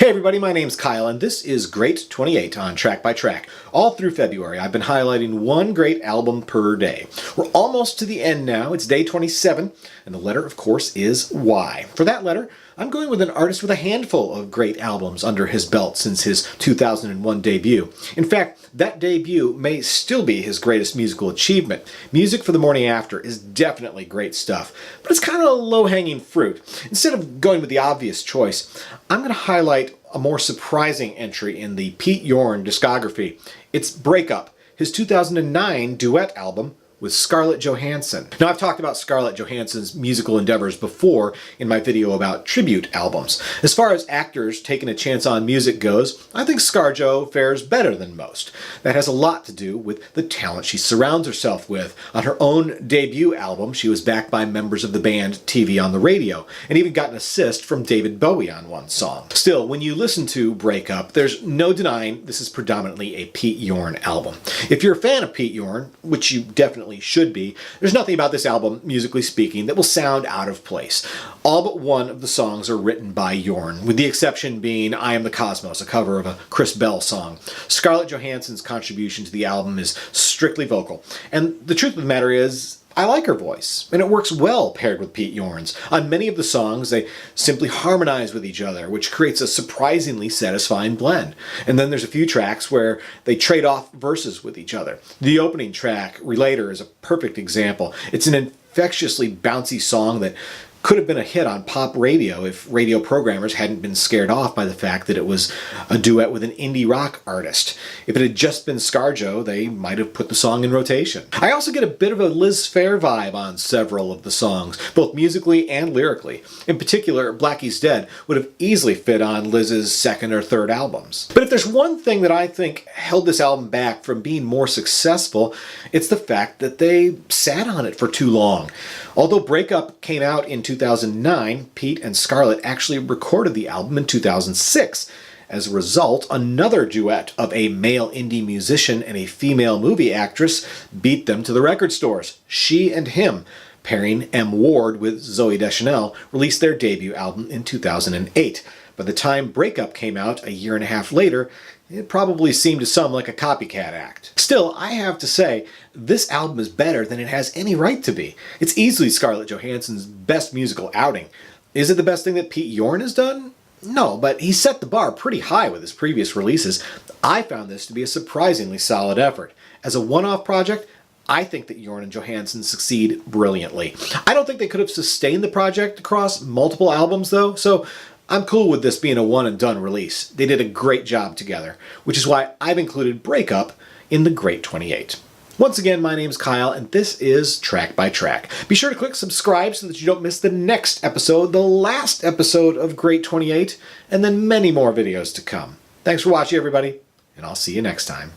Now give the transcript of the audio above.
Hey everybody, my name's Kyle and this is Great 28 on Track by Track. All through February I've been highlighting one great album per day. We're almost to the end now, it's day 27, and the letter of course is Y. For that letter, I'm going with an artist with a handful of great albums under his belt since his 2001 debut. In fact, that debut may still be his greatest musical achievement. Music for the Morning After is definitely great stuff, but it's kind of low-hanging fruit. Instead of going with the obvious choice, I'm going to highlight a more surprising entry in the Pete Yorn discography. It's Breakup, his 2009 duet album with Scarlett Johansson. Now, I've talked about Scarlett Johansson's musical endeavors before in my video about tribute albums. As far as actors taking a chance on music goes, I think ScarJo fares better than most. That has a lot to do with the talent she surrounds herself with. On her own debut album, she was backed by members of the band TV on the Radio, and even got an assist from David Bowie on one song. Still, when you listen to Breakup, there's no denying this is predominantly a Pete Yorn album. If you're a fan of Pete Yorn, which you definitely should be, there's nothing about this album, musically speaking, that will sound out of place. All but one of the songs are written by Yorn, with the exception being I Am the Cosmos, a cover of a Chris Bell song. Scarlett Johansson's contribution to the album is strictly vocal, and the truth of the matter is, I like her voice, and it works well paired with Pete Yorn's. On many of the songs, they simply harmonize with each other, which creates a surprisingly satisfying blend. And then there's a few tracks where they trade off verses with each other. The opening track, Relator, is a perfect example. It's an infectiously bouncy song that could have been a hit on pop radio if radio programmers hadn't been scared off by the fact that it was a duet with an indie rock artist. If it had just been ScarJo, they might have put the song in rotation. I also get a bit of a Liz Phair vibe on several of the songs, both musically and lyrically. In particular, Blackie's Dead would have easily fit on Liz's second or third albums. But if there's one thing that I think held this album back from being more successful, it's the fact that they sat on it for too long. Although Breakup came out in 2009, Pete and Scarlett actually recorded the album in 2006. As a result, another duet of a male indie musician and a female movie actress beat them to the record stores. She and Him, pairing M. Ward with Zooey Deschanel, released their debut album in 2008. By the time Breakup came out a year and a half later, it probably seemed to some like a copycat act. Still, I have to say, this album is better than it has any right to be. It's easily Scarlett Johansson's best musical outing. Is it the best thing that Pete Yorn has done? No, but he set the bar pretty high with his previous releases. I found this to be a surprisingly solid effort. As a one-off project, I think that Yorn and Johansson succeed brilliantly. I don't think they could have sustained the project across multiple albums though, so I'm cool with this being a one-and-done release. They did a great job together, which is why I've included Breakup in the Great 28. Once again, my name's Kyle, and this is Track by Track. Be sure to click subscribe so that you don't miss the next episode, the last episode of Great 28, and then many more videos to come. Thanks for watching, everybody, and I'll see you next time.